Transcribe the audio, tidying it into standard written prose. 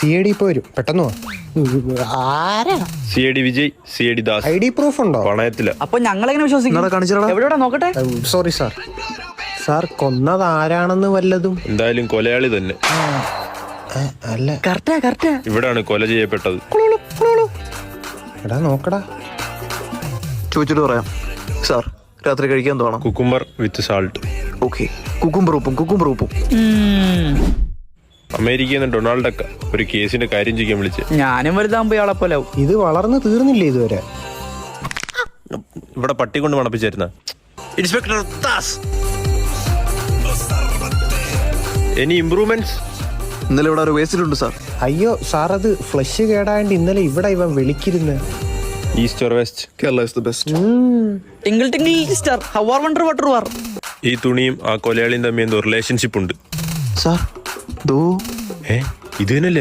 CID ഇപ്പൊ വരും, പെട്ടെന്ന് ആരാ? CID Vijay, CID Das. ID proof ഉണ്ടോ? പണയത്തില്ല. അപ്പൊ ഞങ്ങളെങ്ങനെ വിശ്വസിക്കും? എവിടെയോടാ നോക്കട്ടെ. Sorry sir. സാർ കൊന്നത് ആരാണെന്ന് വല്ലതും? എന്തായാലും കൊലയാളി തന്നെ. അല്ല, കറക്റ്റാ. ഇവിടാണ് കൊല ചെയ്യപ്പെട്ടത്. എടാ നോക്കടാ. ചോദിച്ചിട്ട് പറയാം സാർ. രാത്രി കഴിക്കാൻ തോന്നാം. കുക്കുംബർ വിത്ത് സാൾട്ട്. ഓക്കെ, കുക്കുംബർ ഉപ്പും. അമേരിക്കയിൽ നിന്ന് ഡൊണാൾഡൊക്കെ ഒരു കേസിന്റെ കാര്യം ചെയ്യാൻ വിളിച്ച്. ഞാനും വലുതാകുമ്പോ ഇയാളെ പോലെ ആവും. ഇത് വളർന്നു തീർന്നില്ലേ ഇതുവരെ? ഇവിടെ പട്ടി കൊണ്ട് മണപ്പിച്ചിരുന്ന ഇൻസ്പെക്ടർ ദാസ്. Any improvements? ഇന്നലെ ഇവിടെ ഒരു വേസ്റ്റിലുണ്ട് സാർ. അയ്യോ സാർ, അത് ഫ്ലഷ് കേടായോണ്ട് ഇന്നലെ ഇവിടെ ഇവൻ വിളിക്കിരുന്ന്. East or west? Kerala is the best. Twinkle star, how are wonder water war. ഈ തുണിയും ആ കൊലയാളിയും തമ്മിൽ എന്തോ റിലേഷൻഷിപ്പ് ഉണ്ട് സാർ. ഇത് തന്നെയല്ലേ?